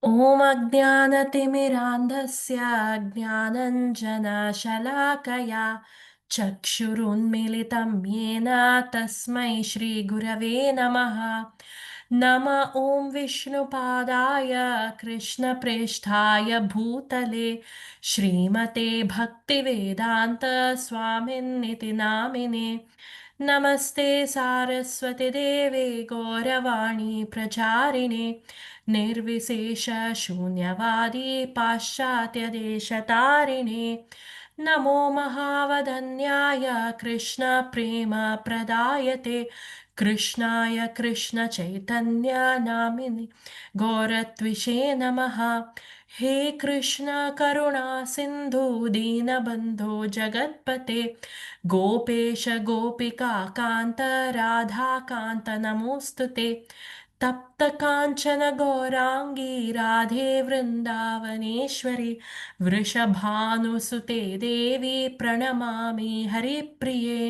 ॐ अज्ञानतिमिरान्धस्य ज्ञानञ्जनशलाकया चक्षुरुन्मीलितं येन तस्मै श्रीगुरवे नमः। नम ॐ विष्णुपादाय कृष्णप्रेष्ठाय भूतले श्रीमते भक्तिवेदान्त स्वामिन्निति नामिने। नमस्ते सारस्वती देवे गौरवाणी प्रचारिणे निर्विशेष शून्यवादी पाश्चात्यदेशतारिणे। नमो महावदन्याय कृष्णप्रेमप्रदायते कृष्णाय कृष्णचैतन्य नामिनि गौरत्विषे नमः। हे कृष्ण करुणा सिन्धु दीनबन्धो जगत्पते गोपेश गोपिका कान्त राधाकान्त नमोऽस्तु ते। तप्त काञ्चन गौराङ्गी राधे वृन्दावनेश्वरी वृषभानुसुते देवी प्रणमामि हरिप्रिये।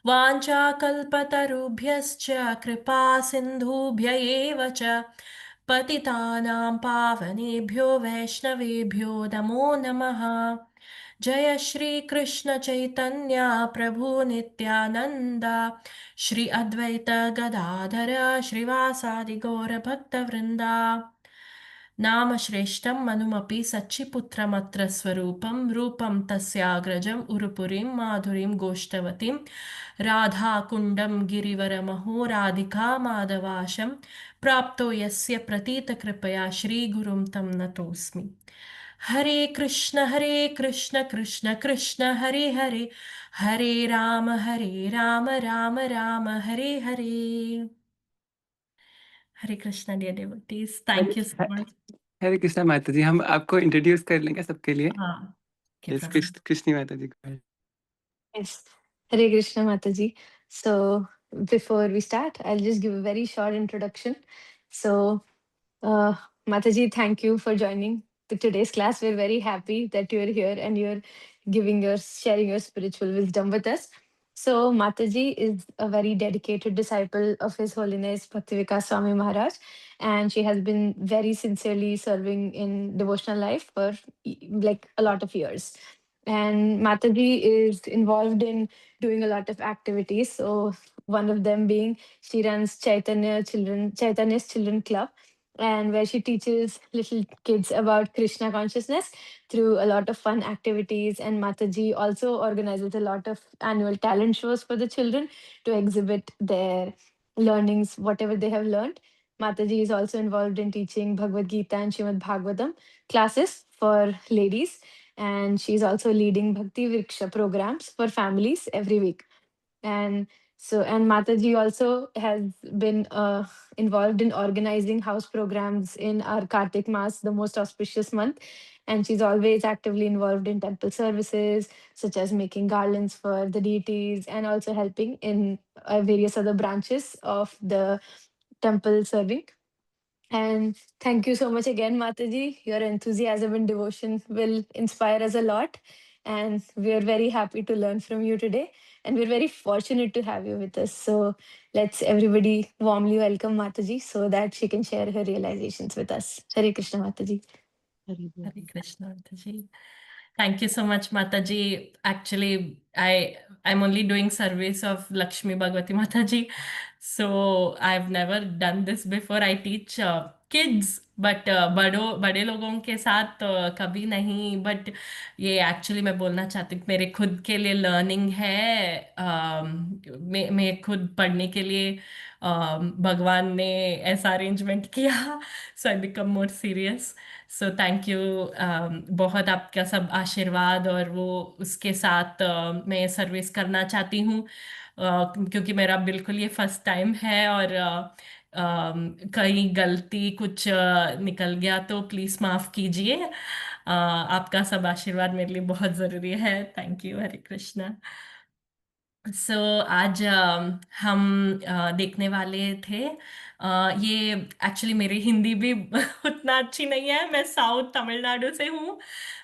वाञ्छाकल्पतरुभ्यश्च कृपा सिन्धुभ्य एव च पतितानां पावनेभ्यो वैष्णवेभ्यो नमो नमः। जय श्री कृष्ण चैतन्य प्रभु नित्यानंद श्री अद्वैत गदाधर श्रीवासादि गौरभक्तवृंदा। नाम श्रेष्ठं मनुमपि सच्चिपुत्रमत्र स्वरूपं रूपं तस्याग्रजम् उरुपुरीं माधुरीं गोष्ठवतीं राधाकुण्डं गिरिवरमहो राधिका माधवाशं प्राप्तो यस्य प्रतीतकृपया श्रीगुरुं तं नतोऽस्मि। Hare Krishna Krishna Krishna Hare Hare Hare Ram Ram Ram Hare Hare. Hare Krishna dear devotees, thank you so much. Hare Krishna माता जी, हम आपको इंट्रोड्यूस कर लेंगे सबके लिए। हाँ, Yes, कृष्णी माता जी को। Yes. Hare Krishna Mataji. So before we start, I'll just give a very short introduction. So Mataji, thank you for joining today's class. We're very happy that you're here and you're sharing your spiritual wisdom with us. So Mataji is a very dedicated disciple of His Holiness Bhaktivikas Swami Maharaj, and she has been very sincerely serving in devotional life for like a lot of years. And Mataji is involved in doing a lot of activities. So one of them being she runs Chaitanya's Children Club, and where she teaches little kids about Krishna consciousness through a lot of fun activities. And Mataji also organizes a lot of annual talent shows for the children to exhibit their learnings, whatever they have learned. Mataji is also involved in teaching Bhagavad Gita and Shrimad Bhagavatam classes for ladies, and she's also leading Bhakti Vriksha programs for families every week. And Mataji also has been involved in organizing house programs in our Kartik Mas, the most auspicious month. And she's always actively involved in temple services, such as making garlands for the deities and also helping in various other branches of the temple serving. And thank you so much again, Mataji. Your enthusiasm and devotion will inspire us a lot. And we are very happy to learn from you today. And we're very fortunate to have you with us. So let's everybody warmly welcome Mataji so that she can share her realizations with us. Hare Krishna, Mataji. Hare Krishna Mataji. Thank you so much, Mataji. Actually, I'm only doing service of Lakshmi Bhagavati Mataji, so I've never done this before. I teach kids, but बड़े लोगों के साथ कभी नहीं. But ये actually मैं बोलना चाहती हूँ, मेरे खुद के लिए learning है. मैं खुद पढ़ने के लिए भगवान ने ऐसा अरेंजमेंट किया, so I become more serious. So thank you. बहुत आपका सब आशीर्वाद और वो उसके साथ मैं सर्विस करना चाहती हूँ, क्योंकि मेरा बिल्कुल ये फर्स्ट टाइम है, और कहीं गलती कुछ निकल गया तो प्लीज़ माफ़ कीजिए। आपका सब आशीर्वाद मेरे लिए बहुत ज़रूरी है। Thank you. हरे कृष्णा। आज हम देखने वाले थे, ये एक्चुअली मेरी हिंदी भी उतना अच्छी नहीं है, मैं साउथ तमिलनाडु से हूँ,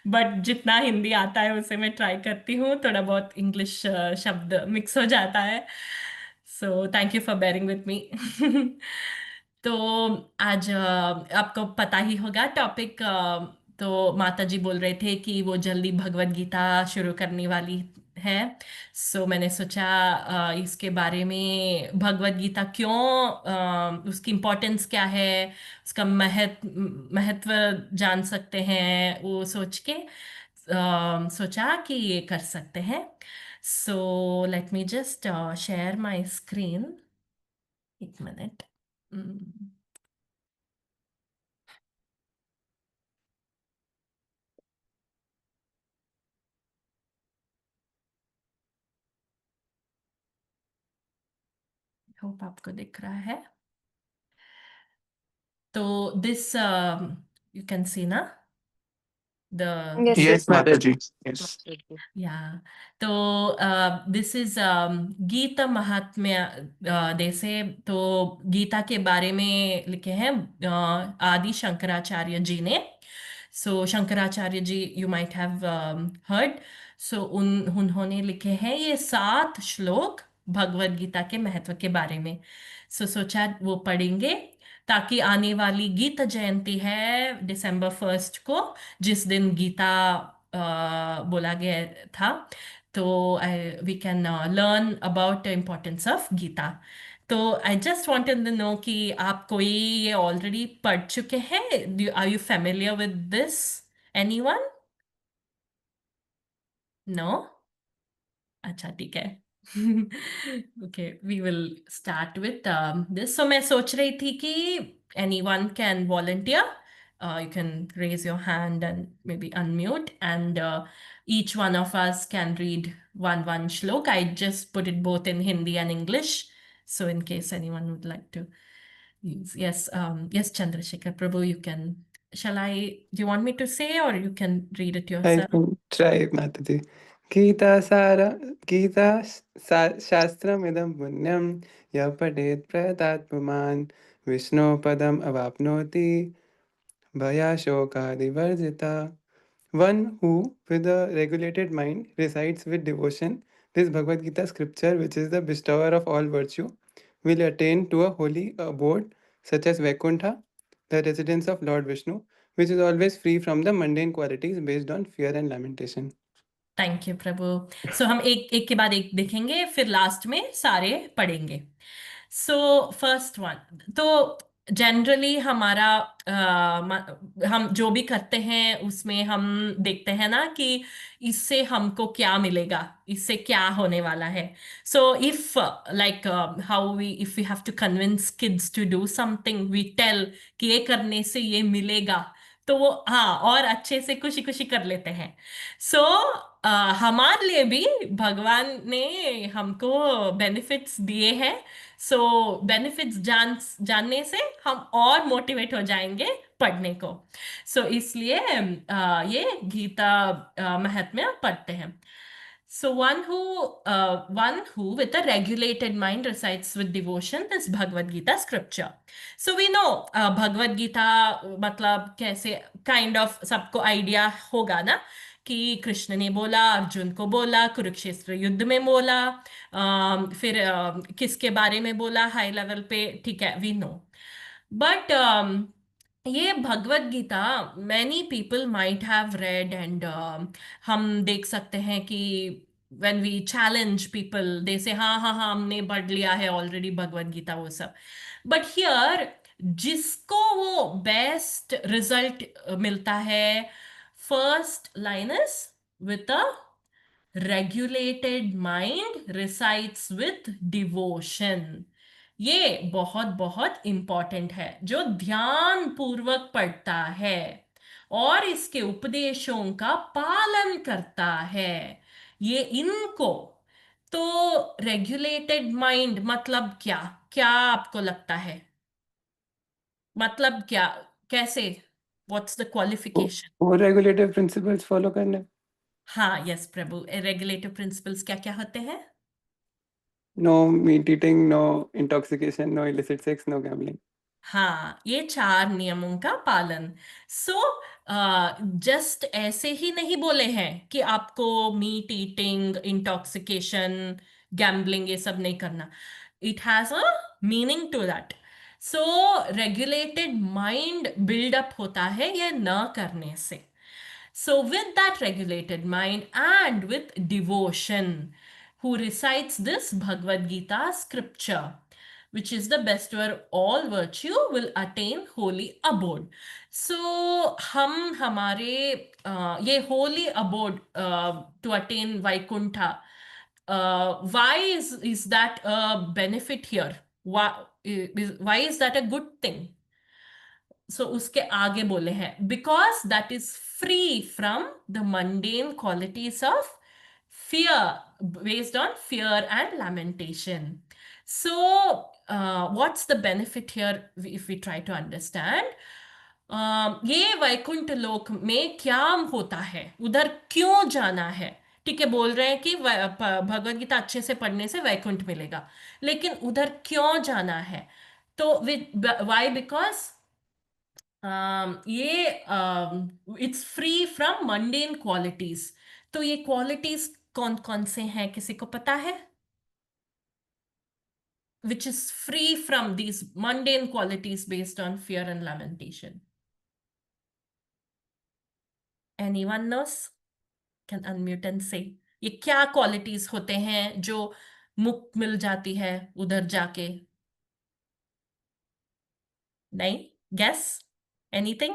बट जितना हिंदी आता है उसे मैं ट्राई करती हूँ, थोड़ा बहुत इंग्लिश शब्द मिक्स हो जाता है, so thank you for bearing with me. तो आज आपको पता ही होगा टॉपिक। तो माता जी बोल रहे थे कि वो जल्दी भगवत गीता शुरू करने वाली है। सो मैंने सोचा इसके बारे में भगवत गीता क्यों, उसकी इम्पोर्टेंस क्या है, उसका महत्व जान सकते हैं, वो सोच के सोचा कि ये कर सकते हैं। So let me just share my screen, एक मिनट। होप आपको दिख रहा है। तो दिस यू कैन सी ना the Yes, Yes, Mataji. Yes. या। तो दिस इज गीता महात्म्य देसे। तो गीता के बारे में लिखे हैं आदि शंकराचार्य जी ने। सो Shankaracharya ji you might have heard. सो उन्होंने लिखे हैं ये 7 श्लोक भगवत गीता के महत्व के बारे में। सो सोचा वो पढ़ेंगे, ताकि आने वाली गीता जयंती है December 1 को, जिस दिन गीता बोला गया था, तो we can learn about the importance of Gita. तो I just wanted to know कि आप कोई ये ऑलरेडी पढ़ चुके हैं? Are you familiar with this? Anyone? No? अच्छा, ठीक है। Okay, we will start with this. So मैं सोच रही थी कि anyone can volunteer. You can raise your hand and maybe unmute, and each one of us can read one shlok. I just put it both in Hindi and English, so in case anyone would like to use. Yes, yes, Chandrasekhar Prabhu, you can. Shall I? Do you want me to say, or you can read it I yourself? can try, Mataji. Gita शास्त्रमिदं पुण्यं यः पठेत् प्रयातात् पुमान् विष्णोपदम् अवाप्नोति भयाशोकादिवर्जिता. One who, with a regulated mind, recites with devotion this Bhagavad Gita scripture, which is the bestower of all virtue, will attain to a holy abode such as Vaikuntha, the residence of Lord Vishnu, which is always free from the mundane qualities based on fear and lamentation. Thank you प्रभु। So हम एक एक के बाद एक देखेंगे, फिर last में सारे पढ़ेंगे। सो फर्स्ट वन, तो जनरली हमारा हम जो भी करते हैं उसमें हम देखते हैं ना कि इससे हमको क्या मिलेगा, इससे क्या होने वाला है। So if like how we, if we have to convince kids to do something, we tell कि ये करने से ये मिलेगा, तो वो हाँ और अच्छे से खुशी खुशी कर लेते हैं। सो हमारे लिए भी भगवान ने हमको बेनिफिट्स दिए हैं। सो बेनिफिट्स जानने से हम और मोटिवेट हो जाएंगे पढ़ने को। सो इसलिए ये गीता महात्म्य पढ़ते हैं। So one who with a regulated mind recites with devotion this Bhagavad Gita scripture. So we know Bhagavad Gita मतलब कैसे, काइंड ऑफ सबको आइडिया होगा ना कि कृष्ण ने बोला, अर्जुन को बोला, कुरुक्षेत्र युद्ध में बोला, फिर किसके बारे में बोला हाई लेवल पे, ठीक है, वी नो। बट ये Bhagavad Gita many people might have read, and हम देख सकते हैं कि when we challenge people, they say हाँ हाँ हाँ हमने पढ़ लिया है ऑलरेडी भगवत गीता, वो सब। बट हियर जिसको वो बेस्ट रिजल्ट मिलता है, first line is with a regulated mind recites with devotion। ये बहुत बहुत इंपॉर्टेंट है। जो ध्यान पूर्वक पढ़ता है और इसके उपदेशों का पालन करता है, ये इनको। तो रेगुलेटेड माइंड मतलब क्या? क्या आपको लगता है? मतलब क्या? कैसे? What's the qualification? वो regulative principles follow करने. हाँ, यस प्रभु, रेगुलेटिव प्रिंसिपल्स क्या क्या होते हैं? No meat eating, no intoxication, no illicit sex, no gambling. हाँ, ये 4 नियमों का पालन। सो जस्ट ऐसे ही नहीं बोले हैं कि आपको मीट ईटिंग, इंटॉक्सिकेशन, गैम्बलिंग ये सब नहीं करना। It has a meaning to that. So regulated mind buildup होता है ये न करने से. So, with that regulated mind and with devotion, who recites this Bhagavad Gita scripture, which is the best where all virtue will attain holy abode. So, हम हमारे ये holy abode to attain Vaikuntha, why is that a benefit here? Why is that a good thing? सो उसके आगे बोले हैं because that is free from the mundane qualities of fear based on fear and lamentation. So what's the benefit here if we try to understand ये वैकुंठ लोक में क्या होता है, उधर क्यों जाना है. ठीक है, बोल रहे हैं कि भगवत गीता अच्छे से पढ़ने से वैकुंठ मिलेगा, लेकिन उधर क्यों जाना है? तो वाई बिकॉज ये it's free from mundane qualities. तो ये क्वालिटीज कौन कौन से हैं, किसी को पता है? Which is free from these mundane qualities based on fear and lamentation. Anyone knows? Can unmute and say. ये क्या क्वालिटीज होते हैं जो मुक्त मिल जाती है उधर जाके? नहीं? Guess anything?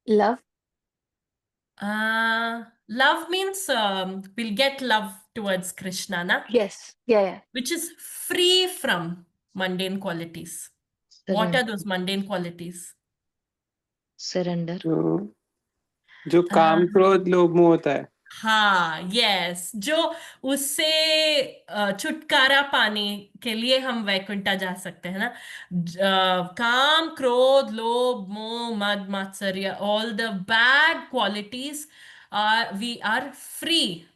Love. Love means we'll get love towards Krishna, na? Yes. Yeah. Which is free from mundane qualities. What are those mundane qualities? Surrender. जो काम क्रोध लोभ मोह होता है. हाँ, यस, जो उससे छुटकारा पाने के लिए हम वैकुंठा जा सकते हैं ना. काम क्रोध लोभ मोह मद मात्सर्य, all the bad qualities, we are free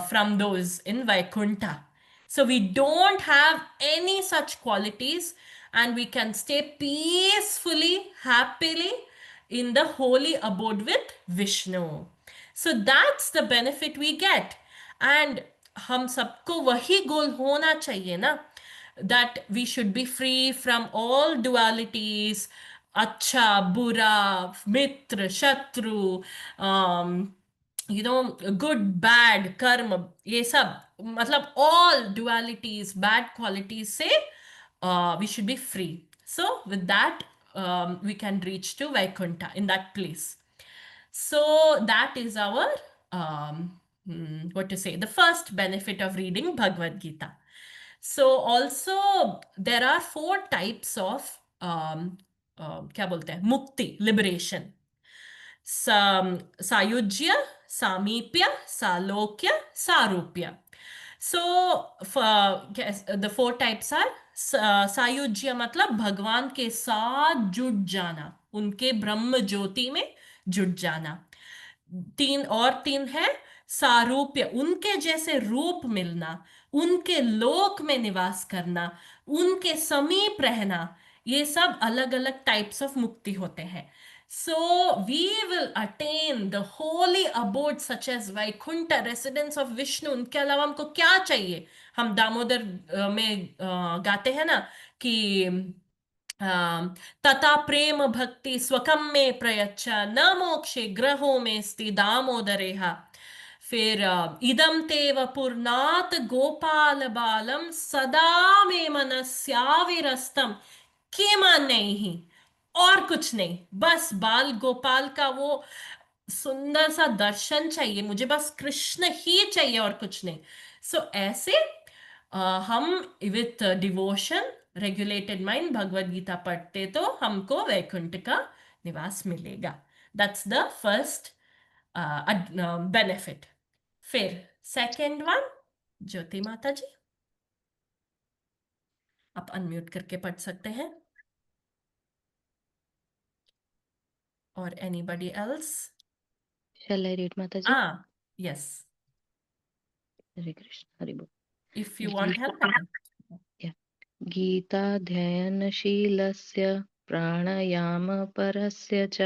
from those in Vaikuntha. So we don't have any such qualities, and we can stay peacefully, happily in the holy abode with Vishnu. So that's the benefit we get. And हम सबको वही गोल होना चाहिए ना, that we should be free from all dualities, अच्छा बुरा, मित्र शत्रु, good bad कर्म, ये सब, मतलब all dualities, bad qualities से we should be free. So with that we can reach to Vaikuntha in that place. So that is our what to say, the first benefit of reading Bhagavad Gita. So also there are 4 types of क्या बोलते हैं, मुक्ति, liberation. सायुज्य, सामीप्य, सालोक्य, सारूप्य. So the 4 types are सायुज्य मतलब भगवान के साथ जुट जाना, उनके ब्रह्म ज्योति में जुट जाना. 3 है सारूप्य, उनके जैसे रूप मिलना, उनके लोक में निवास करना, उनके समीप रहना. ये सब अलग अलग टाइप्स ऑफ मुक्ति होते हैं. So we will attain the holy abode such as Vaikuntha, residence of Vishnu. उनके अलावा हमको क्या चाहिए? हम दामोदर में गाते हैं ना कि तथा प्रेम भक्ति स्वकम में प्रयच्छ, न मोक्षे ग्रहो में स्ति दामोदरेहा. फिर इदम तेव पुरनात गोपाल बालम सदा में मनस्याविरस्तम, किम नहीं, और कुछ नहीं, बस बाल गोपाल का वो सुंदर सा दर्शन चाहिए मुझे, बस कृष्ण ही चाहिए और कुछ नहीं. सो ऐसे हम with devotion, regulated mind Bhagavad Gita पढ़ते तो हमको वैकुंठ का निवास मिलेगा. That's the first benefit. फिर सेकेंड वन, ज्योति माता जी आप अनम्यूट करके पढ़ सकते हैं. और anybody else? Shall I read, Mataji? Yes. Hare Krishna, Hare Bol. If you want help, I can. Yeah. गीताध्ययनशीलस्य प्राणायामपरस्य च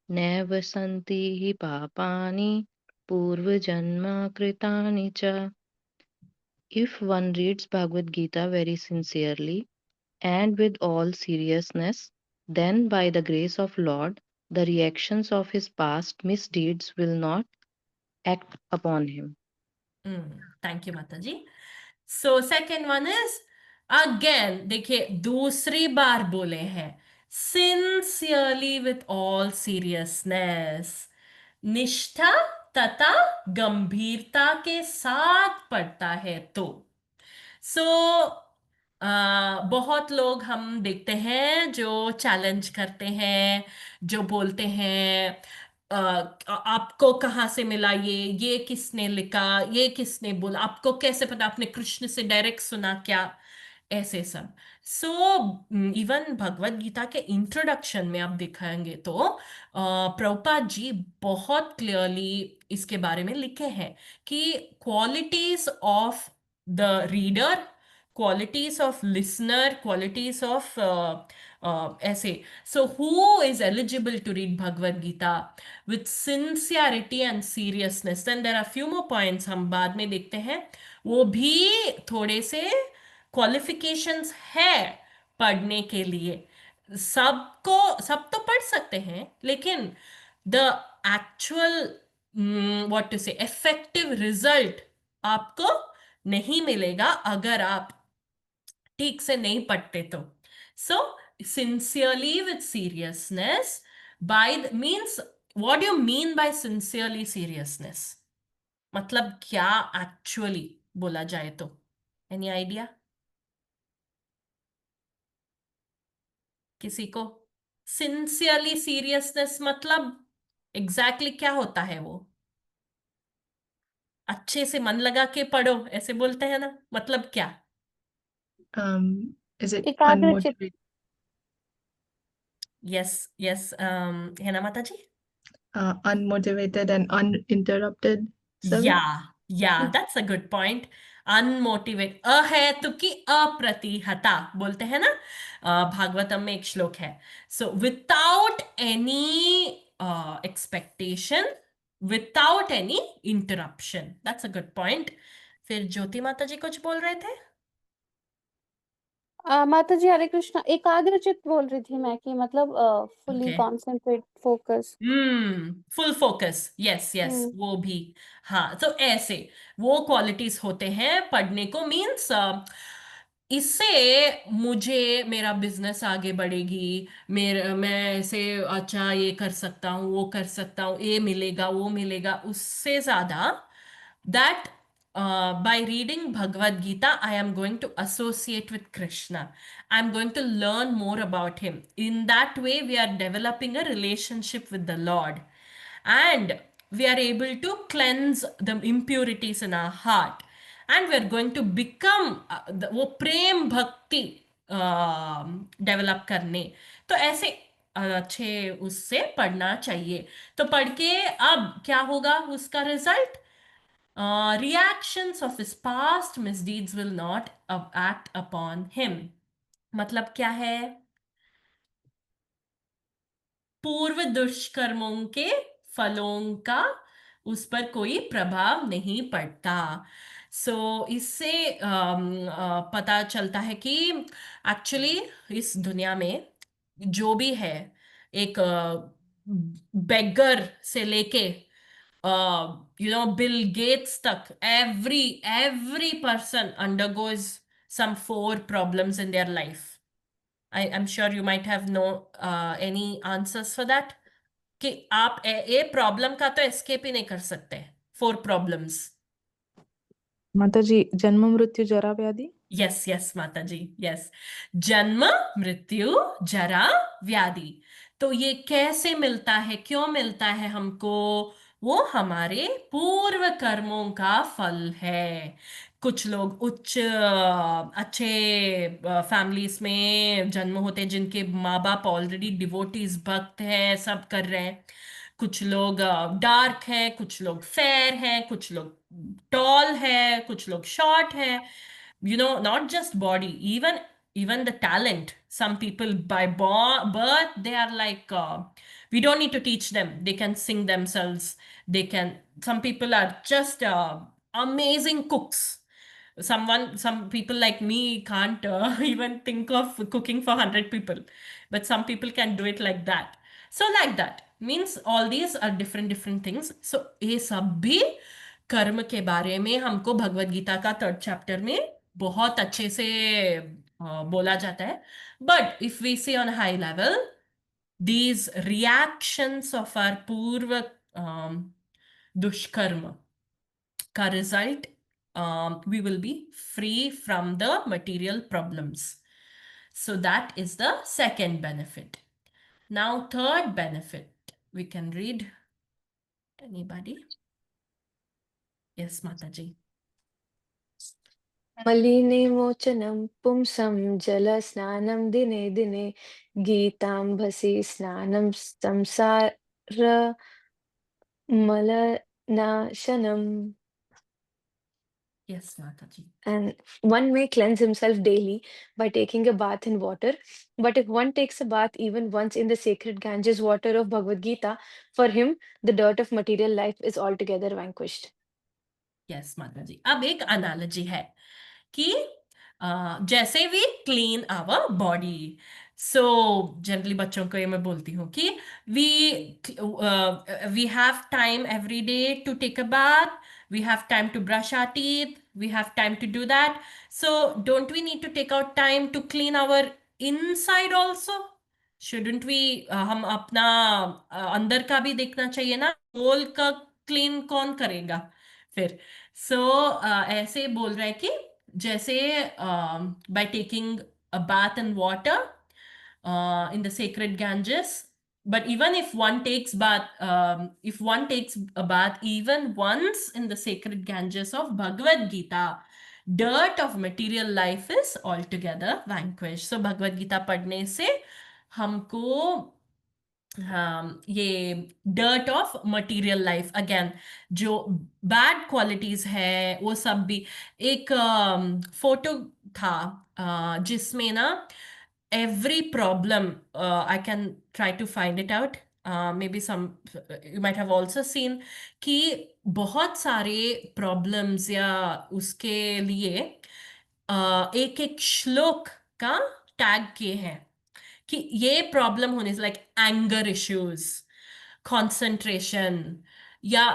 नैव सन्ति हि पापानि पूर्वजन्मकृतानि च. If one reads Bhagavad Gita very sincerely, and with all seriousness, then by the grace of Lord, the reactions of his past misdeeds will not act upon him. Thank you, Mataji. So second one is again, देखिए दूसरी बार बोले हैं sincerely with all seriousness, निष्ठा तथा गंभीरता के साथ पढ़ता है तो सो बहुत लोग हम देखते हैं जो चैलेंज करते हैं, जो बोलते हैं आपको कहाँ से मिला ये किसने लिखा, ये किसने बोला, आपको कैसे पता, आपने कृष्ण से डायरेक्ट सुना क्या, ऐसे सब। सो इवन भगवत गीता के इंट्रोडक्शन में आप दिखाएंगे तो प्रभुपाद जी बहुत क्लियरली इसके बारे में लिखे हैं कि qualities of the reader, qualities of listener, qualities of essay. So, who is eligible to read Bhagavad Gita with sincerity and seriousness? Then there are few more points हम बाद में देखते हैं, वो भी थोड़े से qualifications है पढ़ने के लिए। सब तो पढ़ सकते हैं, लेकिन the actual what to say effective result आपको नहीं मिलेगा अगर आप ठीक से नहीं पढ़ते तो। So sincerely with seriousness by means what do you mean by sincerely seriousness, मतलब क्या एक्चुअली बोला जाए तो, एनी आइडिया किसी को? सिंसियरली सीरियसनेस मतलब एग्जैक्टली क्या होता है वो? अच्छे से मन लगा के पढ़ो ऐसे बोलते हैं ना, मतलब क्या? Is it एकाग्रचित unmotivated? Yes, है ना माता जी? Unmotivated and uninterrupted service? Yeah, that's a good point. Unmotivated, अहेतुकी अप्रतिहता बोलते हैं ना, भागवतम में एक श्लोक है। So without any expectation, without any interruption, that's a good point. फिर ज्योति माता जी कुछ बोल रहे थे? माता जी हरे कृष्णा, एकाग्रचित बोल रही थी मैं कि मतलब fully Okay. Concentrate focus. Full focus, yes वो भी। हाँ, तो ऐसे वो क्वालिटीज होते हैं पढ़ने को, मीन्स इससे मुझे मेरा बिजनेस आगे बढ़ेगी, मैं ऐसे अच्छा ये कर सकता हूँ, वो कर सकता हूँ, ये मिलेगा वो मिलेगा, उससे ज्यादा that by reading Bhagavad Gita, I am going to associate with Krishna. I'm going to learn more about him. In that way, we are developing a relationship with the Lord. And we are able to cleanse the impurities in our heart. And we are going to become वो प्रेम भक्ति develop करने। तो ऐसे अच्छे उससे पढ़ना चाहिए। तो पढ़ के अब क्या होगा उसका result? Reactions of his past misdeeds will not act upon him. मतलब क्या है? पूर्व दुष्कर्मों के फलों का उस पर कोई प्रभाव नहीं पड़ता। इससे पता चलता है कि एक्चुअली इस दुनिया में जो भी है, एक बेगर से लेके Bill Gates tak, every person undergoes some 4 problems in their life. I'm sure you might have any answers for that. कि आप ये प्रॉब्लम का तो एस्केप ही नहीं कर सकते, 4 प्रॉब्लम्स। माता जी, जन्म मृत्यु जरा व्याधि। यस माता जी, यस, जन्म मृत्यु जरा व्याधि। तो ये कैसे मिलता है, क्यों मिलता है हमको? वो हमारे पूर्व कर्मों का फल है। कुछ लोग उच्च अच्छे फैमिलीज में जन्म होते हैं, जिनके माँ बाप ऑलरेडी डिवोटीज भक्त हैं, सब कर रहे हैं। कुछ लोग डार्क है, कुछ लोग फेयर है, कुछ लोग टॉल है, कुछ लोग शॉर्ट है। Not just body, even the talent. Some people by birth, they are like we don't need to teach them, they can sing themselves. Some people are just amazing cooks. some people like me can't even think of cooking for 100 people, but some people can do it like that. So like that means all these are different things. So ये सब भी कर्म के बारे में हमको भगवत गीता का 3rd chapter में बहुत अच्छे से बोला जाता है. But if we see on a high level, these reactions of our purva dushkarma ka result, we will be free from the material problems. So that is the second benefit. Now, third benefit, we can read. Anybody? Yes, Mataji. मलिनेमोचनं पुंसं जलस्नानं दिने दिने गीताम्भसि स्नानं संसारमलनाशनम्. Yes, Mataji. And one may cleanse himself daily by taking a bath in water. But if one takes a bath even once in the sacred Ganges water of Bhagavad Gita, for him, the dirt of material life is altogether vanquished. Yes, Mataji. अब एक analogy है कि जैसे we clean our body. So generally बच्चों को ये मैं बोलती हूँ कि we have time every day to take a bath, we have time to brush our teeth, we have time to do that. So don't we need to take out time to clean our inside also? Shouldn't we हम अपना अंदर का भी देखना चाहिए ना. Whole का clean कौन करेगा फिर? सो ऐसे बोल रहा है कि जैसे by taking a bath in water in the sacred Ganges. But even if one takes a bath even once in the sacred Ganges of Bhagavad Gita, dirt of material life is altogether vanquished. So Bhagavad Gita पढ़ने से हमको ये dirt of material life, again जो bad qualities है वो सब भी. एक फोटो था जिसमें ना every problem, I can try to find it out, maybe some you might have also seen, कि बहुत सारे problems या उसके लिए एक एक श्लोक का टैग किए हैं कि ये प्रॉब्लम होने से, लाइक एंगर इश्यूज, कंसंट्रेशन या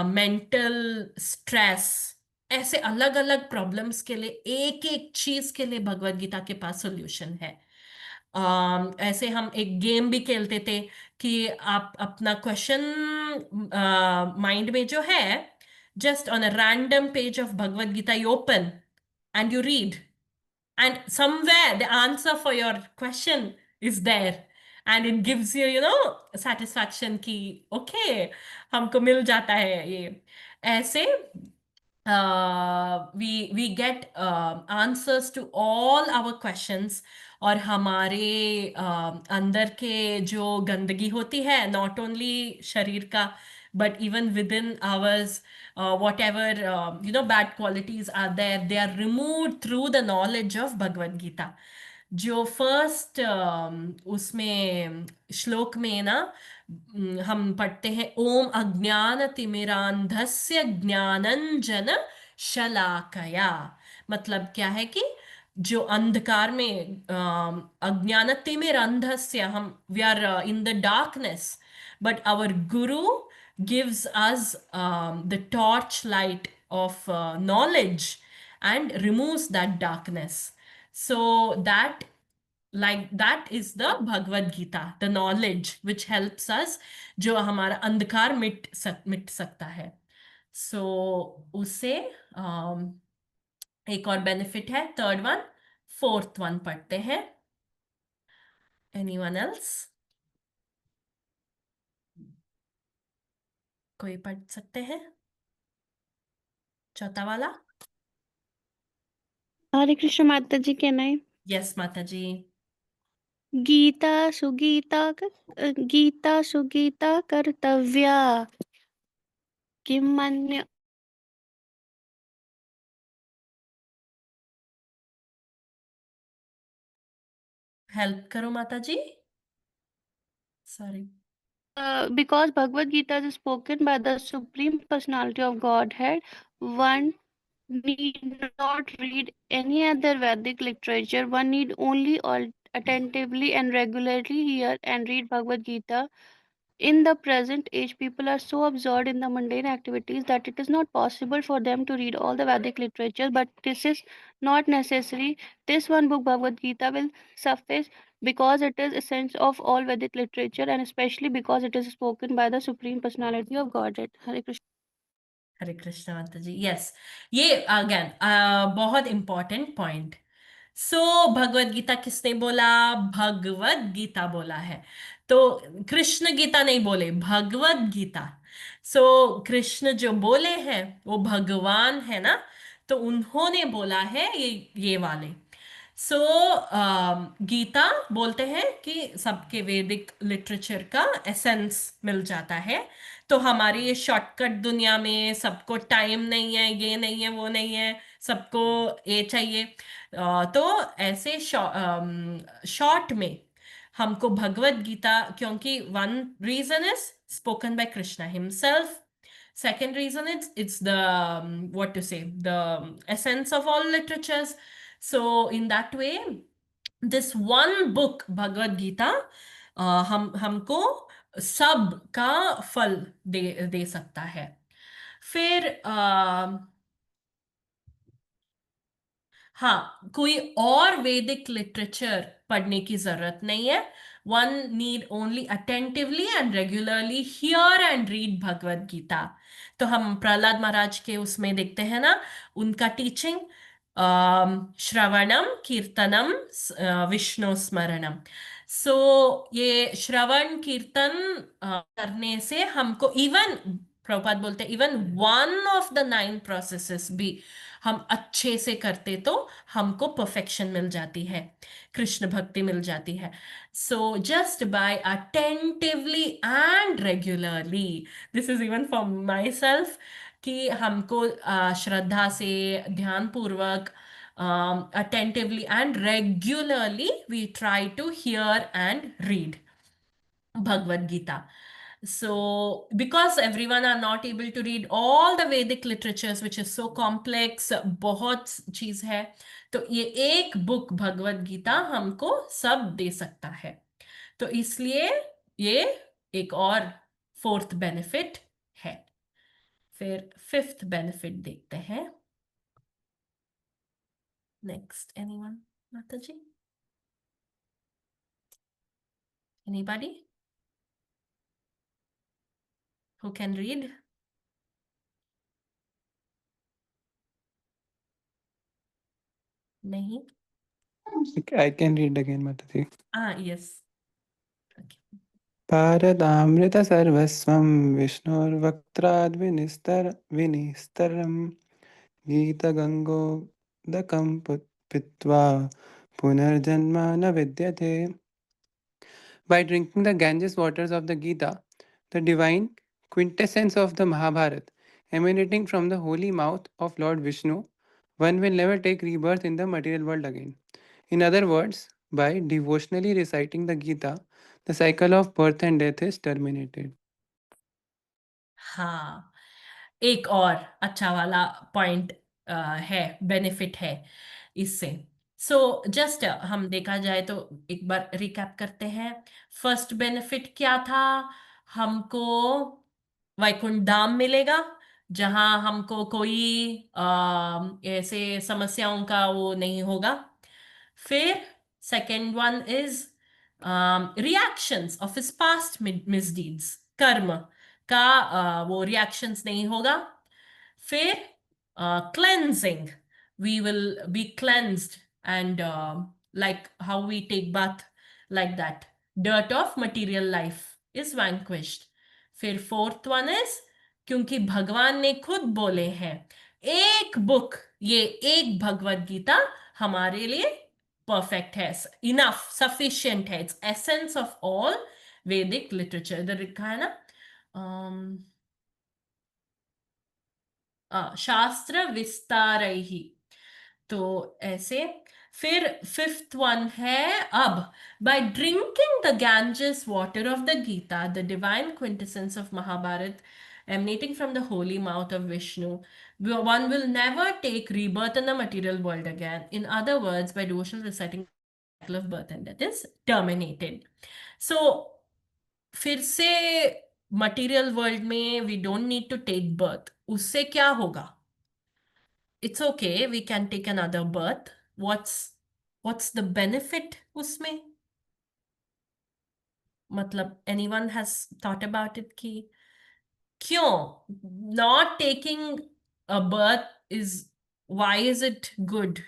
मेंटल स्ट्रेस, ऐसे अलग अलग प्रॉब्लम्स के लिए एक एक चीज के लिए भगवत गीता के पास सॉल्यूशन है. ऐसे हम एक गेम भी खेलते थे कि आप अपना क्वेश्चन माइंड में जो है, just on a random page of Bhagavad Gita you open and you read, and somewhere the answer for your question is there, and it gives you, you know, satisfaction कि okay हमको मिल जाता है ये. ऐसे we get answers to all our questions. और हमारे अंदर के जो गंदगी होती है, not only शरीर का but even within ours, whatever you know bad qualities are there, they are removed through the knowledge of Bhagavad Gita. जो फर्स्ट उसमें श्लोक में ना हम पढ़ते हैं, ओम अज्ञान तिमिरांधस्य ज्ञानंजन शलाकया. मतलब क्या है कि जो अंधकार में अज्ञान तिमिरांधस्य, हम we are in the darkness, but our guru gives us the torch light of knowledge and removes that darkness. So that, like that is the Bhagavad Gita, the knowledge which helps us, जो हमारा अंधकार मिट सकता है. So उससे एक और benefit है, थर्ड वन. फोर्थ वन पढ़ते हैं. Anyone else? कोई पढ़ सकते हैं चौथा वाला? हरे कृष्ण माता जी के नाम. यस माता जी. गीता सुगीता कर्तव्या किम मन्य. हेल्प करो माता जी. Sorry. Because Bhagavad Gita is spoken by the Supreme Personality of Godhead, one need not read any other Vedic literature. One need only attentively and regularly hear and read Bhagavad Gita. In the present age, people are so absorbed in the mundane activities that it is not possible for them to read all the Vedic literature, but this is not necessary. This one book, Bhagavad Gita, will suffice because it is essence of all Vedic literature and especially because it is spoken by the Supreme Personality of Godhead. Hare Krishna. हरे कृष्ण माता जी yes ये again बहुत important point so Bhagavad Gita किसने बोला भगवत गीता बोला है तो कृष्ण गीता नहीं बोले भगवत गीता सो कृष्ण जो बोले हैं वो भगवान है ना तो उन्होंने बोला है ये वाले सो गीता बोलते हैं कि सबके वैदिक लिटरेचर का एसेंस मिल जाता है तो हमारी ये शॉर्टकट दुनिया में सबको टाइम नहीं है ये नहीं है वो नहीं है सबको ये चाहिए तो ऐसे शॉर्ट में हमको भगवत गीता क्योंकि one reason is spoken by Krishna himself second reason it's the what to say the essence of all literatures so in that way this one book Bhagavad Gita हमको सब का फल दे सकता है फिर हाँ कोई और वैदिक लिटरेचर पढ़ने की जरूरत नहीं है one need only attentively and regularly hear and read Bhagavad Gita तो हम प्रहलाद महाराज के उसमें देखते हैं ना उनका टीचिंग श्रवणम कीर्तनम विष्णु स्मरणम सो ये श्रवण कीर्तन करने से हमको इवन प्रभुपाद बोलते हैं even one of the 9 processes भी हम अच्छे से करते तो हमको परफेक्शन मिल जाती है कृष्ण भक्ति मिल जाती है so just by attentively and regularly this is even for my self कि हमको श्रद्धा से ध्यान पूर्वक attentively and regularly we try to hear and read Bhagavad Gita. So, because everyone are not able to read all the Vedic literatures, which is so complex, बहुत चीज है, तो ये एक बुक भगवद गीता हमको सब दे सकता है. तो इसलिए ये एक और 4th बेनिफिट है. फिर 5th बेनिफिट देखते हैं. Next, anyone? Mataji? Anybody? Who can read? नहीं? I can read again, Mataji. Yes. Okay. पारदामृत सर्वस्वं विष्णुर्वक्त्राद् विनिस्तरं गीतगङ्गोदकं पीत्वा पुनर्जन्म न विद्यते. By drinking the Ganges waters of the Gita, the divine quintessence of the Mahabharata, emanating from the holy mouth of Lord Vishnu, one will never take rebirth in the material world again. In other words, by devotionally reciting the Gita, the cycle of birth and death is terminated. हाँ एक और अच्छा वाला point है benefit है इससे so just हम देखा जाए तो एक बार रिकैप करते हैं फर्स्ट बेनिफिट क्या था हमको वैकुंठ धाम मिलेगा जहां हमको कोई ऐसे समस्याओं का वो नहीं होगा फिर second one is reactions of his past misdeeds कर्म का वो रिएक्शंस नहीं होगा फिर cleansing we will be cleansed and like how we take bath like that dirt of material life is vanquished फिर 4th वन इज क्योंकि भगवान ने खुद बोले हैं एक बुक ये एक भगवत गीता हमारे लिए परफेक्ट है इनफ सफिशिएंट है इट्स एसेंस ऑफ ऑल वैदिक लिटरेचर इधर लिखा है ना शास्त्र विस्तारैहि तो ऐसे फिर फिफ्थ वन है अब, by drinking the Ganges water of the Gita, the divine quintessence of Mahabharata, emanating from the holy mouth of Vishnu, one will never take rebirth in the material world again. In other words, by devotional reciting the cycle of birth and death is terminated. So फिर से material world में we don't need to take birth, उससे क्या होगा? It's okay, we can take another birth. What's the benefit उसमें? मतलब anyone has thought about it कि क्यों not taking a birth is, why is it good?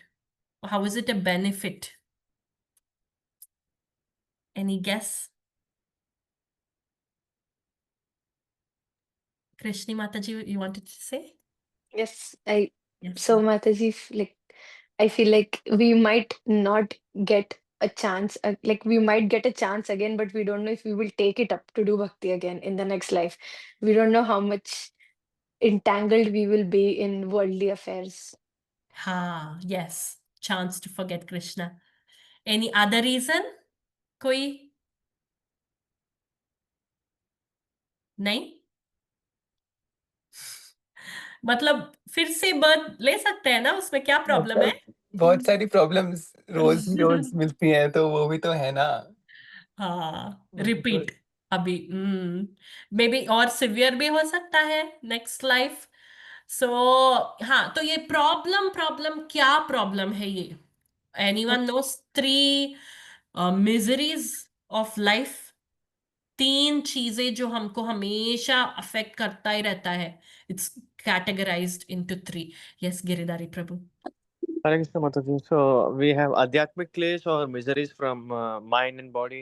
How is it a benefit? Any guess? Krishni माता जी, you wanted to say? Yes, Yes. so Mataji, like I feel like we might not get a chance, like we might get a chance again, but we don't know if we will take it up to do bhakti again in the next life. We don't know how much entangled we will be in worldly affairs. हाँ, yes, chance to forget Krishna. Any other reason? कोई? नहीं? मतलब फिर से birth ले सकते हैं ना, उसमें क्या प्रॉब्लम है? मतलब बहुत सारी प्रॉब्लम्स रोज ही रोज मिलती हैं, तो वो भी तो है ना। हाँ, तो रिपीट अभी मे बी और सिवियर भी हो सकता है नेक्स्ट लाइफ. सो हाँ, तो ये प्रॉब्लम क्या प्रॉब्लम है ये? Anyone nose 3 miseries of life? 3 चीजें जो हमको हमेशा अफेक्ट करता ही रहता है. It's categorised into 3. Yes, Giridhari Prabhu. Hare Krishna Mataji. So we have Adhyatmic clash or miseries from mind and body.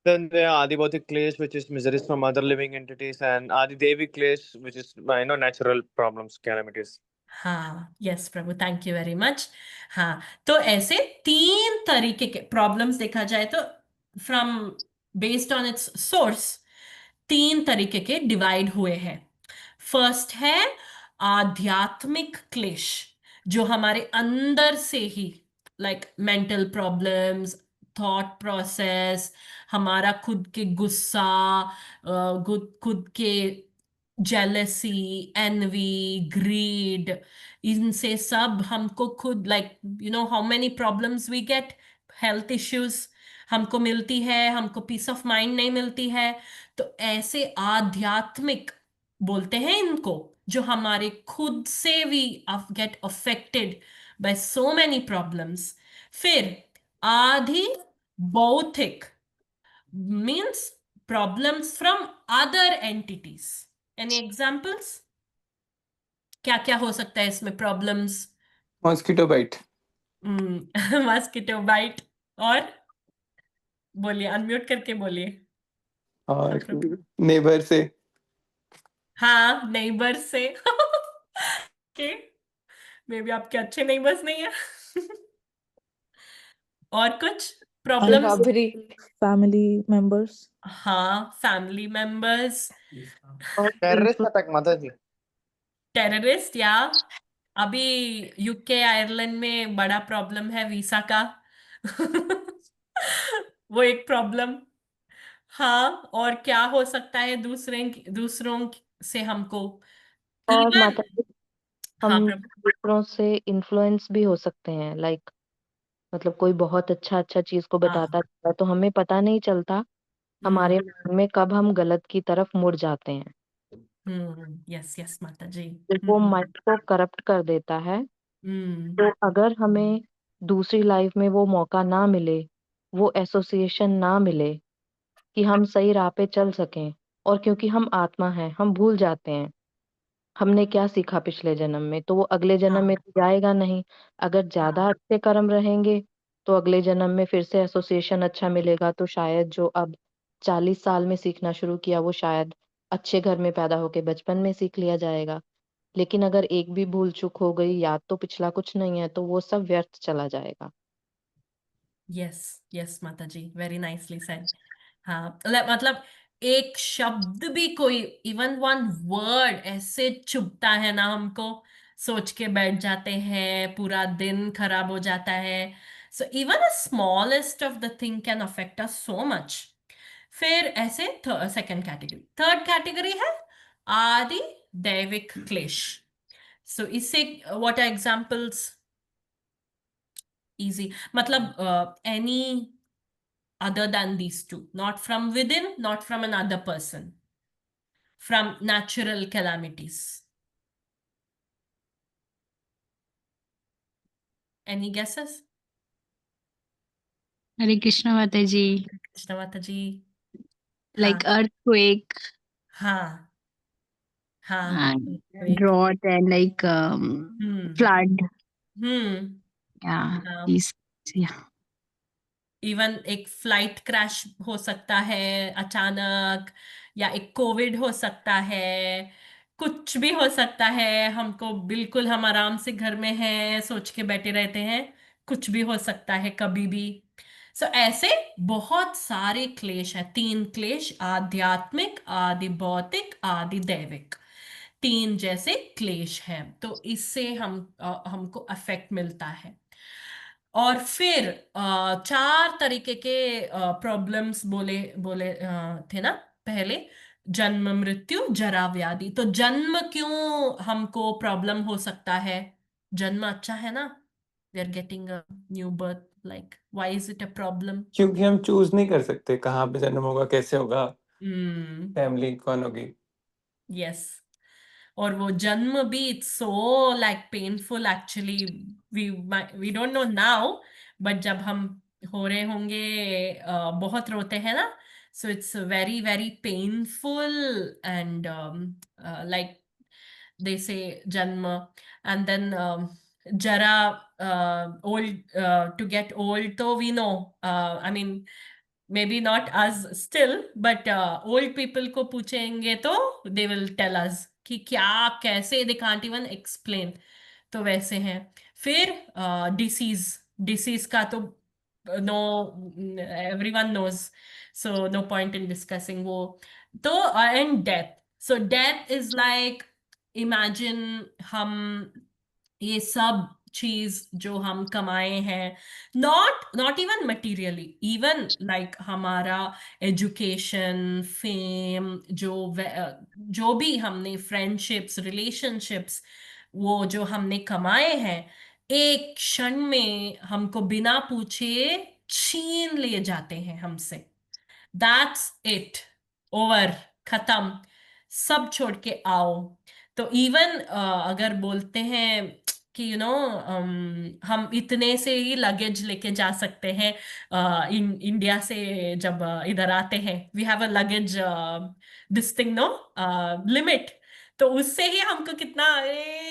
Then there are Adibhautik clash, which is miseries from other living entities, and Adidevi clash, which is natural problems, calamities. हाँ, yes Prabhu, thank you very much. हाँ, तो ऐसे 3 तरीके के problems देखा जाए तो from based on it's source 3 तरीके के डिवाइड हुए हैं. फर्स्ट है आध्यात्मिक क्लेश, जो हमारे अंदर से ही like mental problems, thought process, हमारा खुद के गुस्सा, खुद के जेलसी, एनवी, ग्रीड, इनसे सब हमको खुद like how many problems we get, health issues हमको मिलती है, हमको पीस ऑफ माइंड नहीं मिलती है. तो ऐसे आध्यात्मिक बोलते हैं इनको, जो हमारे खुद से we get affected by so many problems. फिर आधि भौतिक means problems from other entities. Any examples? क्या क्या हो सकता है इसमें problems? Mosquito bite. Mosquito bite. और बोलिए, अनम्यूट करके बोलिए. और नेबर से. हाँ, नेबर से. ओके, मे बी आपके अच्छे नेबर्स नहीं है. और कुछ प्रॉब्लम्स? Robbery. family members. हाँ, फैमिली मेंबर्स. और terrorist attack, Mataji. टेररिस्ट, या अभी यूके आयरलैंड में बड़ा प्रॉब्लम है वीसा का. वो एक प्रॉब्लम. हाँ, और क्या हो सकता है दूसरों से हमको और इवन? माताजी, हाँ हम प्रभु. दूसरों से इन्फ्लुएंस भी हो सकते हैं, लाइक मतलब कोई बहुत अच्छा चीज को हाँ. बताता है तो हमें पता नहीं चलता हमारे मन में कब हम गलत की तरफ मुड़ जाते हैं. यस यस माता जी. वो माइंड को करप्ट कर देता है. तो अगर हमें दूसरी लाइफ में वो मौका ना मिले, वो एसोसिएशन ना मिले कि हम सही राह पे चल सकें, और क्योंकि हम आत्मा हैं हम भूल जाते हैं हमने क्या सीखा पिछले जन्म में, तो वो अगले जन्म में तो जाएगा नहीं. अगर ज्यादा अच्छे कर्म रहेंगे तो अगले जन्म में फिर से एसोसिएशन अच्छा मिलेगा, तो शायद जो अब 40 साल में सीखना शुरू किया वो शायद अच्छे घर में पैदा होके बचपन में सीख लिया जाएगा. लेकिन अगर एक भी भूल चूक हो गई, याद तो पिछला कुछ नहीं है, तो वो सब व्यर्थ चला जाएगा. यस यस माता जी, वेरी नाइसली सेड. हाँ, मतलब एक शब्द भी, कोई इवन वन वर्ड ऐसे चुभता है ना हमको, सोच के बैठ जाते हैं, पूरा दिन खराब हो जाता है. So even the smallest of the thing can affect us so much. फिर ऐसे सेकंड कैटेगरी, थर्ड कैटेगरी है आदि दैविक क्लेश. सो इससे व्हाट आर एग्जांपल्स? इजी मतलब any other than these two, not from within, not from another person, from natural calamities. Any guesses? Hare Krishna Mataji. Krishna Mataji. Like earthquake, हाँ हाँ and earthquake. drought, and like flood. Yeah, हाँ. these. Yeah. Even एक flight crash हो सकता है अचानक, या एक कोविड हो सकता है, कुछ भी हो सकता है. हमको बिल्कुल हम आराम से घर में हैं, सोच के बैठे रहते हैं, कुछ भी हो सकता है कभी भी. सो ऐसे बहुत सारे क्लेश है. 3 क्लेश, आध्यात्मिक, आदि भौतिक, आदि दैविक, 3 जैसे क्लेश हैं. तो इससे हमको अफेक्ट मिलता है. और फिर 4 तरीके के प्रॉब्लम्स बोले बोले थे ना पहले. जन्म, मृत्यु, जरा, व्याधि. तो जन्म क्यों हमको प्रॉब्लम हो सकता है? जन्म अच्छा है ना, we are getting a new birth, like why is it a problem? क्योंकि हम चूज नहीं कर सकते कहाँ पे जन्म होगा, कैसे होगा, फैमिली कौन होगी. यस. और वो जन्म भी it's so like painful actually. We don't know now, but जब हम हो रहे होंगे बहुत रोते हैं ना. So it's very very painful. And like they say janma. And then jara, old, to get old, so we know, I mean maybe not us still, but old people को पूछेंगे तो they will tell us कि क्या कैसे, they can't even explain. तो वैसे हैं. फिर डिसीज का तो no, everyone knows, so no point in discussing वो. तो and death. So death is like, imagine हम ये सब चीज जो हम कमाए हैं, not even materially, even like हमारा एजुकेशन, फेम, जो भी हमने फ्रेंडशिप्स, रिलेशनशिप्स, वो जो हमने कमाए हैं, एक क्षण में हमको बिना पूछे छीन लिए जाते हैं हमसे. दैट्स इट, ओवर, खत्म, सब छोड़ के आओ. तो इवन अगर बोलते हैं कि हम इतने से ही लगेज लेके जा सकते हैं इंडिया से, जब इधर आते हैं, we have a luggage this thing, no limit. तो उससे ही हमको कितना,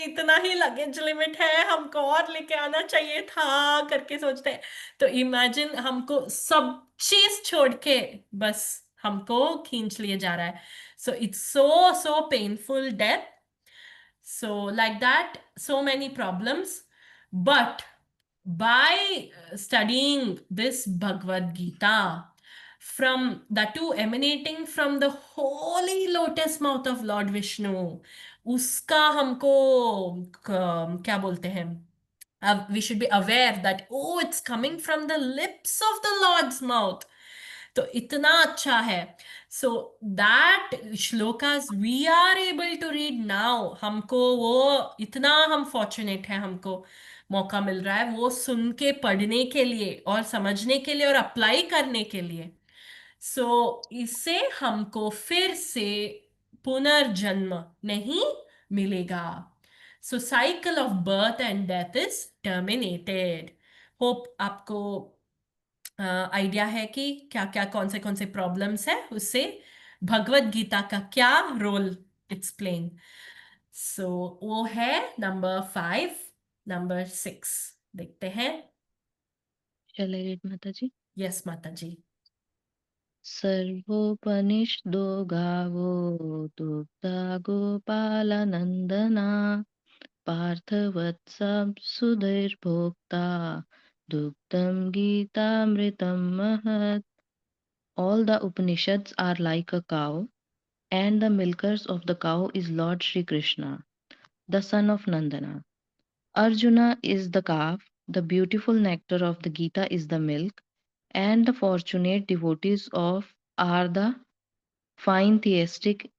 इतना ही लगेज लिमिट है, हमको और लेके आना चाहिए था करके सोचते हैं. तो इमेजिन हमको सब चीज छोड़ के बस हमको खींच लिए जा रहा है. So it's so painful death. So like that, so many problems. But by studying this Bhagavad Gita, from that too emanating from the holy lotus mouth of Lord Vishnu, उसका हमको क्या बोलते हैं, we should be aware that oh, it's coming from the lips of the Lord's mouth. तो इतना अच्छा है. So that shlokas we are able to read now. हमको वो इतना, हम फॉर्चुनेट है, हमको मौका मिल रहा है वो सुन के पढ़ने के लिए और समझने के लिए और अप्लाई करने के लिए. सो इससे हमको फिर से पुनर्जन्म नहीं मिलेगा. So cycle of birth and death is terminated. Hope आपको आइडिया है कि क्या क्या, कौन से प्रॉब्लम्स है, उससे भगवत गीता का क्या रोल इट्स प्लेइंग. सो वो है नंबर 5. नंबर 6 देखते हैं. Shall I read, Mataji? Yes माता जी. सर्वोपनिषदो गावो दुग्धा गोपालनन्दना पार्थवत्सं सुधैर्भोक्ता दुग्धं गीतामृतं महत्. All the Upanishads are like a cow, and the milkers of the cow is Lord Shri Krishna, the son of Nandana. Arjuna is the calf, The beautiful nectar of the Gita is the milk, and the fortunate devotees of are the fine theistic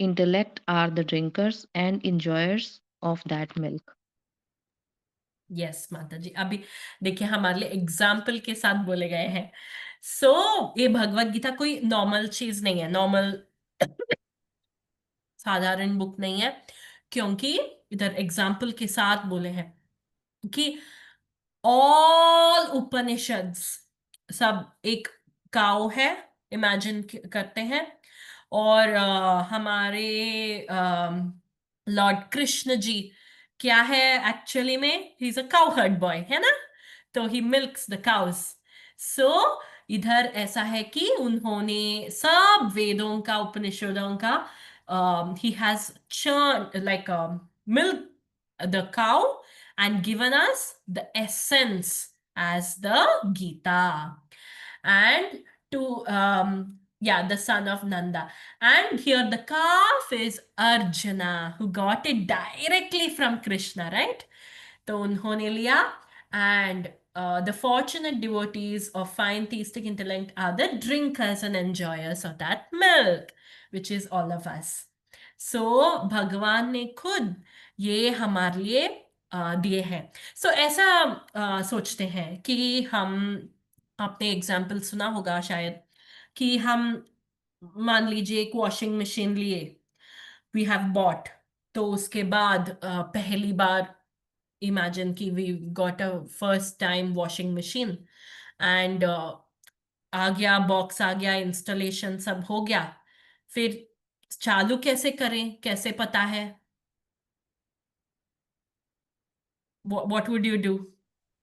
intellect are the drinkers and enjoyers of that milk. Yes माता जी, अभी देखिए हमारे लिए example के साथ बोले गए हैं। सो ये भगवत गीता कोई नॉर्मल चीज नहीं है, नॉर्मल साधारण बुक नहीं है, क्योंकि इधर एग्जाम्पल के साथ बोले हैं कि ऑल उपनिषद्स सब एक काउ है, इमेजिन करते हैं, और हमारे लॉर्ड कृष्ण जी क्या है एक्चुअली में, he is a cow heard boy, है ना, तो ही मिल्क्स द काउस। सो इधर ऐसा है कि उन्होंने सब वेदों का, उपनिषदों का, he has churned like milk the cow and given us the essence as the Gita. And to yeah, the son of Nanda. And here the calf is Arjuna, who got it directly from Krishna, right? तो उन्होंने लिया, and the fortunate devotees of fine theistic intellect are the drinkers and enjoyers of that milk, which is all of us. So भगवान ने खुद ये हमारे लिए दिए हैं। सो ऐसा सोचते हैं कि हम, आपने एग्जाम्पल सुना होगा शायद, कि हम मान लीजिए एक वॉशिंग मशीन लिए, वी हैव बॉट, तो उसके बाद पहली बार इमेजिन कि we got a first time washing machine, and आ गया, बॉक्स आ गया, इंस्टॉलेशन सब हो गया, फिर चालू कैसे करें, कैसे पता है? What would you do?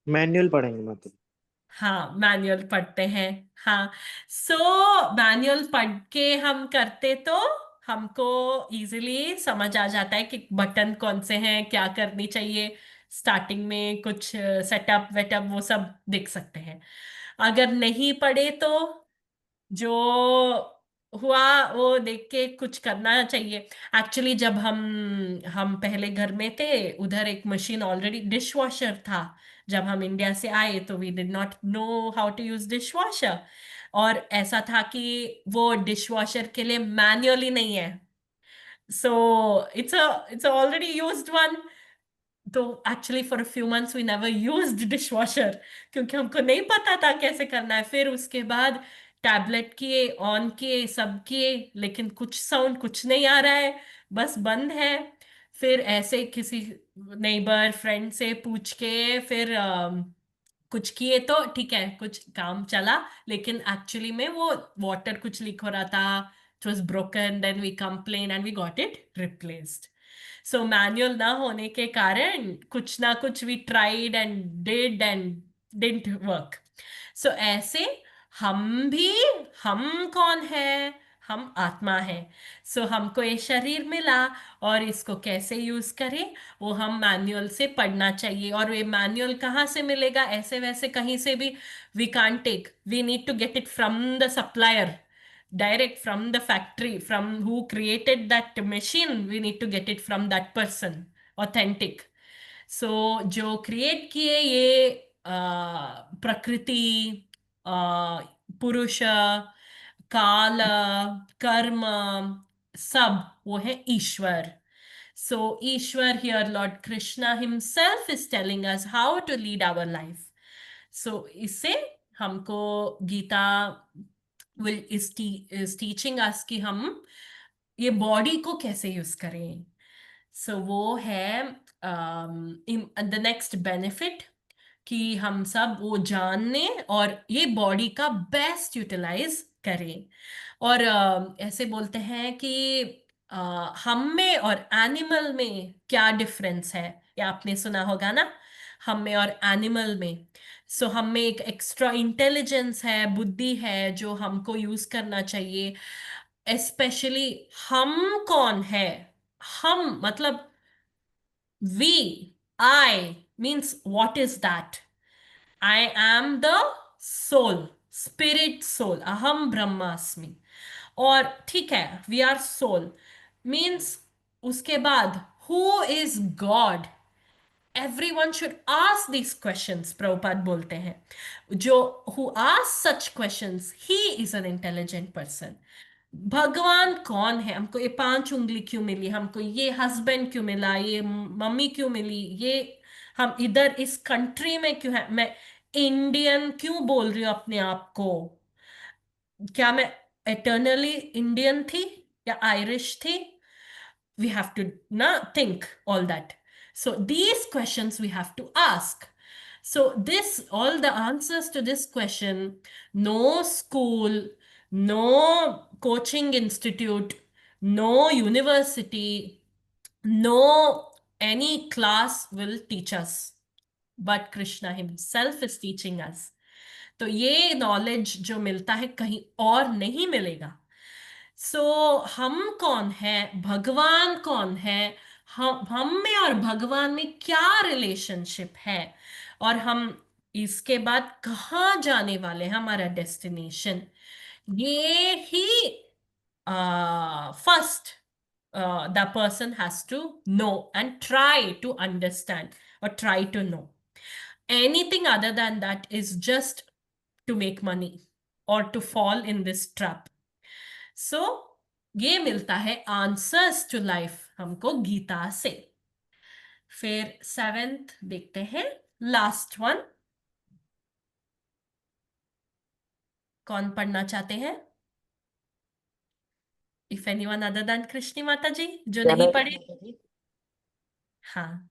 Manual पढ़ेंगे मतलब। हाँ, मैनुअल पढ़ते हैं। हाँ, सो मैनुअल पढ़ के हम करते तो हमको इजीली समझ आ जाता है कि बटन कौन से हैं, क्या करनी चाहिए, स्टार्टिंग में कुछ सेटअप वेटअप वो सब देख सकते हैं। अगर नहीं पढ़े तो जो हुआ वो देख के कुछ करना चाहिए। एक्चुअली जब हम पहले घर में थे, उधर एक मशीन ऑलरेडी, डिश वॉशर था। जब हम इंडिया से आए तो we did not know how to use dishwasher, और ऐसा था कि वो डिश वॉशर के लिए मैन्युअली नहीं है, so it's already used one. तो actually for a few months we never used dishwasher, क्योंकि हमको नहीं पता था कैसे करना है। फिर उसके बाद टैबलेट किए, ऑन किए, सब किए, लेकिन कुछ साउंड कुछ नहीं आ रहा है, बस बंद है। फिर ऐसे किसी नेबर फ्रेंड से पूछ के फिर कुछ किए तो ठीक है, कुछ काम चला, लेकिन एक्चुअली में वो वाटर कुछ लीक हो रहा था, it was broken, then we complain and we got it replaced. So manual ना होने के कारण कुछ ना कुछ we tried and did and didn't work. So ऐसे हम भी, हम कौन है? हम आत्मा है। सो हमको ये शरीर मिला, और इसको कैसे यूज करें वो हम मैनुअल से पढ़ना चाहिए। और ये मैनुअल कहाँ से मिलेगा? ऐसे वैसे कहीं से भी we can't take, we need to get it from the supplier, direct from the factory, from who created that machine, we need to get it from that person, authentic. So जो create किए ये प्रकृति, पुरुष, काल, कर्म, सब वो है ईश्वर। So Ishwar, here Lord Krishna himself is telling us how to lead our life. So इससे हमको गीता is teaching us कि हम ये बॉडी को कैसे यूज करें। सो वो है द नेक्स्ट बेनिफिट, कि हम सब वो जानने और ये बॉडी का बेस्ट यूटिलाइज करें। और ऐसे बोलते हैं कि हम में और एनिमल में क्या डिफरेंस है, या आपने सुना होगा ना, हम में और एनिमल में। सो हम में एक एक्स्ट्रा इंटेलिजेंस है, बुद्धि है, जो हमको यूज करना चाहिए। स्पेशली हम कौन है? हम मतलब we, I means what is that? I am the soul, spirit soul, aham brahmasmi। और ठीक है, we are soul means उसके बाद who is God? everyone should ask these questions. Prabhupada बोलते हैं, जो who asks such questions, he is an intelligent person. भगवान कौन है, हमको ये 5 उंगली क्यों मिली, हमको ये हस्बैंड क्यों मिला, ये मम्मी क्यों मिली, ये हम इधर इस कंट्री में क्यों है, मैं इंडियन क्यों बोल रही हूँ अपने आप को, क्या मैं एटर्नली इंडियन थी या आयरिश थी? We have to think all that. So these questions we have to ask. So all the answers to this question, no school, no coaching institute, no university, no any class will teach us, but Krishna himself is teaching us. तो ये knowledge जो मिलता है कहीं और नहीं मिलेगा. हम कौन है, भगवान कौन है, हम में और भगवान में क्या रिलेशनशिप है, और हम इसके बाद कहाँ जाने वाले हैं, हमारा डेस्टिनेशन, ये ही first the person has to know and try to understand और try to know. Anything other than that is just to make money or to fall in this trap. So ये मिलता है आंसर्स टू लाइफ हमको गीता से. फिर 7th देखते हैं, last one. कौन पढ़ना चाहते हैं? If anyone other than Krishni माता जी जो नहीं पढ़े. हाँ.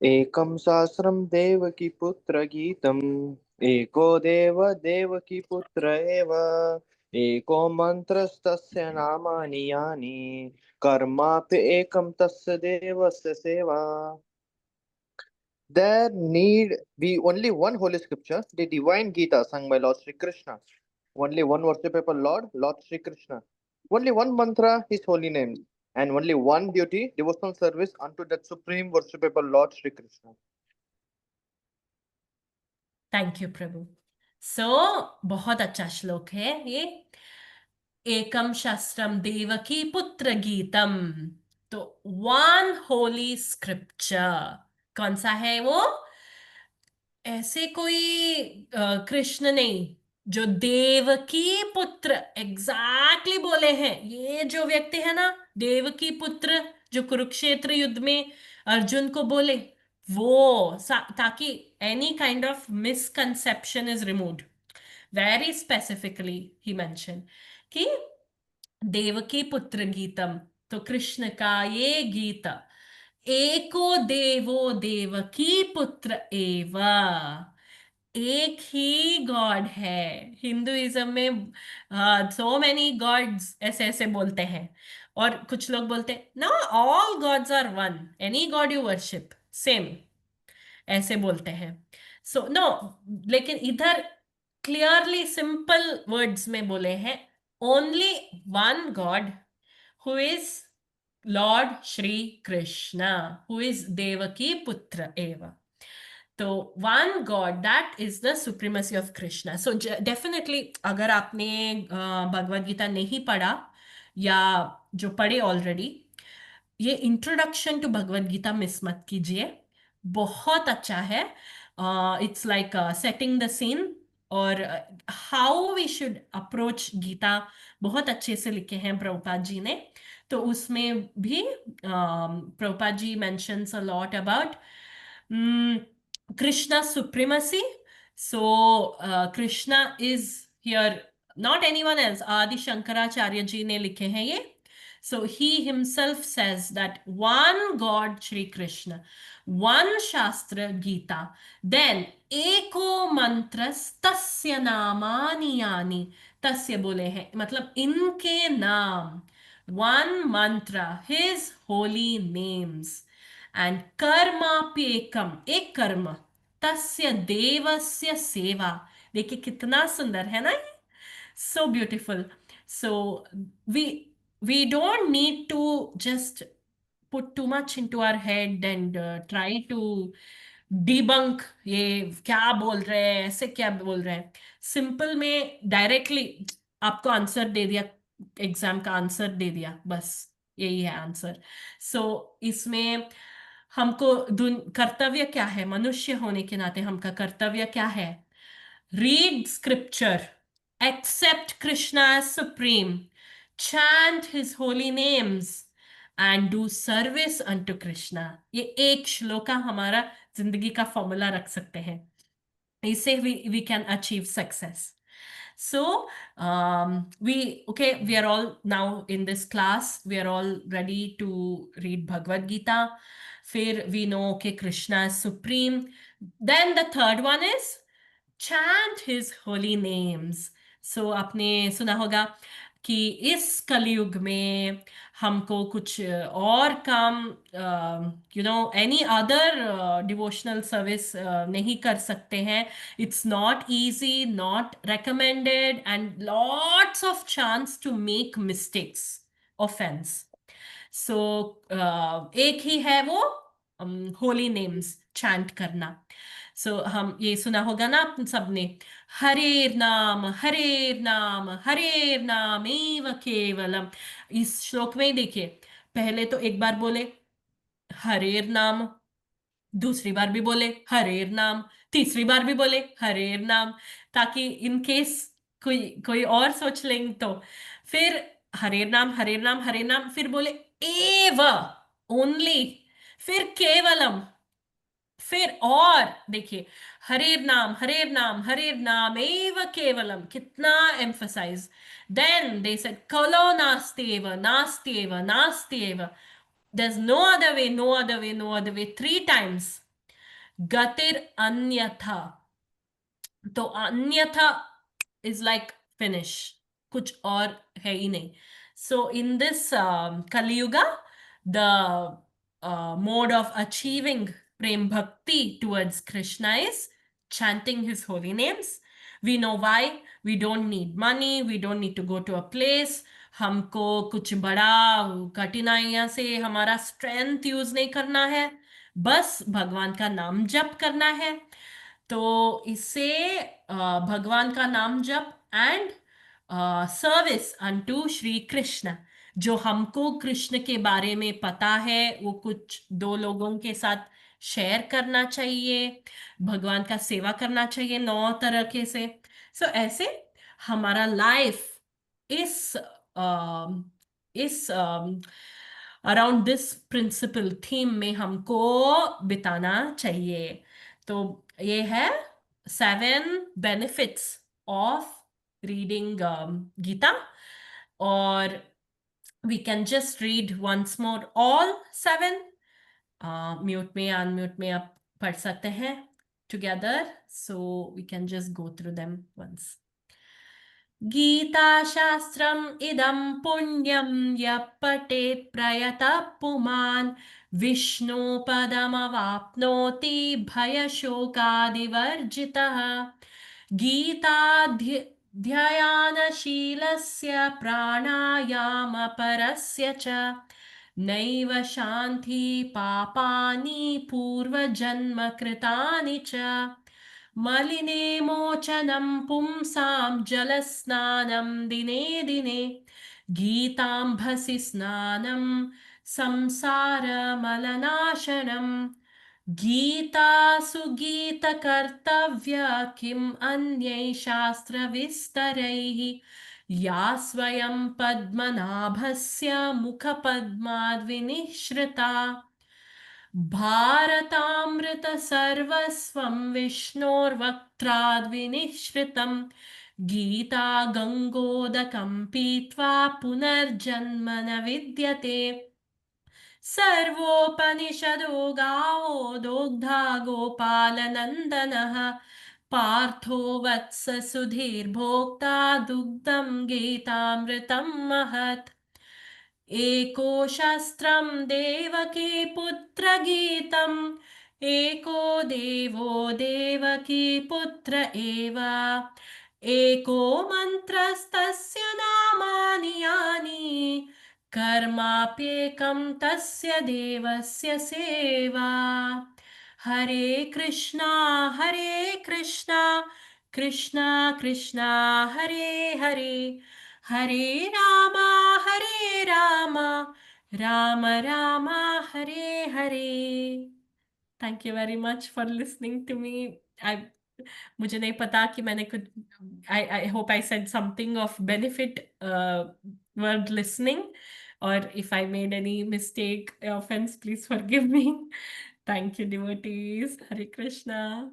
एकम सहस्रम देवकी पुत्र गीतम, एको देव देवकी पुत्र एव, एको मंत्रस्तस्य नामानि यानि, कर्मापि एकम तस्य देवस्य सेवा. There need be only one holy scripture, the divine Gita sung by Lord Sri Krishna. Only one worshipable Lord, Lord Sri Krishna. Only one mantra, his holy names. And only one duty, devotional service unto that supreme worshipable Lord Sri Krishna. Thank you प्रभु. So बहुत अच्छा श्लोक है ये. एकम शास्त्रम देवकी पुत्र गीतम. तो one Holi scripture कौन सा है वो? ऐसे कोई कृष्ण नहीं जो देवकी पुत्र एग्जैक्टली बोले हैं. ये जो व्यक्ति है ना, देवकी पुत्र, जो कुरुक्षेत्र युद्ध में अर्जुन को बोले, वो ताकि any kind of misconception is removed. Very specifically he mention कि देवकी पुत्र गीतम, तो कृष्ण का ये गीत, एको देवो देवकी पुत्र एव, एक ही गॉड है. हिंदुइज्म में सो मेनी गॉड्स ऐसे ऐसे बोलते हैं, और कुछ लोग बोलते हैं ना all gods are one, any god you worship same, ऐसे बोलते हैं. सो नो, लेकिन इधर क्लियरली सिंपल वर्ड्स में बोले हैं, only one God who is Lord Shri Krishna, who is Devaki Putra Eva. So one God, that is the supremacy of Krishna. So definitely अगर आपने भगवद गीता नहीं पढ़ा या जो पढ़े ऑलरेडी, ये introduction to Bhagavad Gita miss मत कीजिए, बहुत अच्छा है. It's like setting the scene, और how we should approach Gita बहुत अच्छे से लिखे हैं प्रभुपाद जी ने. तो उसमें भी Prabhupada ji mentions a lot about Krishna supremacy. So Krishna is here, not anyone else. Adi Shankaracharya ji ne likhe hain ye. So he himself says that one God Shri Krishna, one Shastra Gita, then eko mantras tasya namani yani. tasya bole hain, matlab inke naam, one mantra, his holy names. And karma pekam, एक कर्म, तस्य देवस्य सेवा. देखिए कितना सुंदर है ना, so beautiful. So we don't need to just put too much into our head and try to debunk ये क्या बोल रहे हैं, ऐसे क्या बोल रहे हैं. सिंपल में डायरेक्टली आपको आंसर दे दिया, एग्जाम का आंसर दे दिया, बस यही है आंसर. सो इसमें हमको कर्तव्य क्या है? मनुष्य होने के नाते हमका कर्तव्य क्या है? Read scripture, accept Krishna as supreme, chant his holy names and do service unto Krishna. ये एक श्लोका हमारा जिंदगी का फॉर्मूला रख सकते हैं. इससे we can achieve success. So we are all now in this class, we are all ready to read Bhagavad Gita. फिर we know okay Krishna is supreme. Then the third one is chant his holy names. So आपने सुना होगा कि इस कलयुग में हमको कुछ और काम एनी अदर डिवोशनल सर्विस नहीं कर सकते हैं. It's not easy, not recommended, and lots of chance to make mistakes, offense. So एक ही है वो होली नेम्स चैंट करना. सो हम ये सुना होगा ना आप सबने, हरेर नाम हरेर नाम हरेर नाम एव केवलम. इस श्लोक में देखिए, पहले तो एक बार बोले हरेर नाम, दूसरी बार भी बोले हरेर नाम, तीसरी बार भी बोले हरेर नाम, ताकि इन केस कोई और सोच लेंगे तो. फिर हरेर नाम हरेर नाम हरेर नाम, फिर बोले एव, ओनली, फिर केवलम, फिर और देखिए हरेर नाम एव केवलम, कितना एम्फसाइज. देन दे सेड कलो नास्त्येव नास्त्येव नास्त्येव, there's no other way, no other way, no other way, 3 times. Gatir anyatha. तो अन्यथा is like finish, कुछ और है ही नहीं. So in this Kali Yuga, the mode of achieving prem bhakti towards Krishna is chanting his holy names. We know why. We don't need money, we don't need to go to a place. हमको कुछ बड़ा कठिनाइयां से हमारा strength use नहीं करना है, बस भगवान का नाम जप करना है. तो इससे भगवान का नाम जप and service unto Shri Krishna. जो हमको कृष्ण के बारे में पता है वो कुछ 2 लोगों के साथ शेयर करना चाहिए, भगवान का सेवा करना चाहिए 9 तरीके से. सो ऐसे हमारा लाइफ इस अराउंड दिस प्रिंसिपल थीम में हमको बिताना चाहिए. तो ये है 7 benefits of reading Gita. और we can just read once more all 7. Mute में अनम्यूट में आप पढ़ सकते हैं together, so we can just go through them once. Gita शास्त्रम् इदं पुण्यं यः पठेत् प्रयतः पुमान् विष्णुपदमवाप्नोति भयशोकादिवर्जितः. गीताध्ययनशीलस्य प्राणायामपरस्य च नैव शान्ति पापानि पूर्वजन्मकृतानि च. मलिने मोचनं पुंसां जलस्नानं दिने दिने, गीताम्भसि स्नानं संसारमलनाशनं. गीतासु गीतकर्तव्या किम् अन्यैः शास्त्रविस्तरैः, या स्वयं पद्मनाभस्य मुखपद्माद्विनिश्रिता. भारतामृत सर्वस्वं विष्णोर्वक्त्राद्विनिश्रितं. गीता गंगोदकं पीत्वा पुनर्जन्म न विद्यते. सर्वोपनिषदो गावो दोग्धा गोपालनन्दनः. पार्थो वत्स सुधीर्भोक्ता दुग्धं गीतामृतं महत्. एको शस्त्रं देवकी पुत्र गीतम्, एको देवो देवकी पुत्र एव. एको मन्त्रस्तस्य नामानि यानि, कर्माप्येकं तस्य देवस्य सेवा. हरे कृष्णा कृष्णा कृष्णा हरे Hare, Hare Ram Rama Rama Hare Hare. Thank you very much for listening to me. मुझे नहीं पता कि मैंने कुछ I hope I said something of benefit worth listening, or if I made any mistake or offense, please forgive me. Thank you, devotees. Hare Krishna.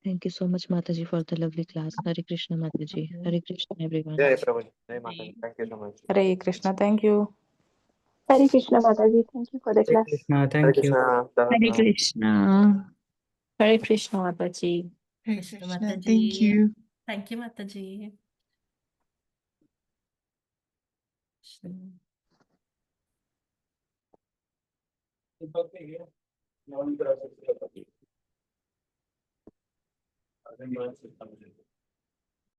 Thank you so much, Mataji, for the lovely class. Hare Krishna, Mataji. Hare Krishna, everyone. Jai Prabhuji. Jai Mataji. Thank you so much. Hare Krishna. Thank you. Hare Krishna Mataji. Thank you for the class. Krishna, Hare thank you. Krishna. Hare Krishna. Hare Krishna Mataji. Hare Krishna Krishna. Mataji. Thank you. Thank you, Mataji. Krishna.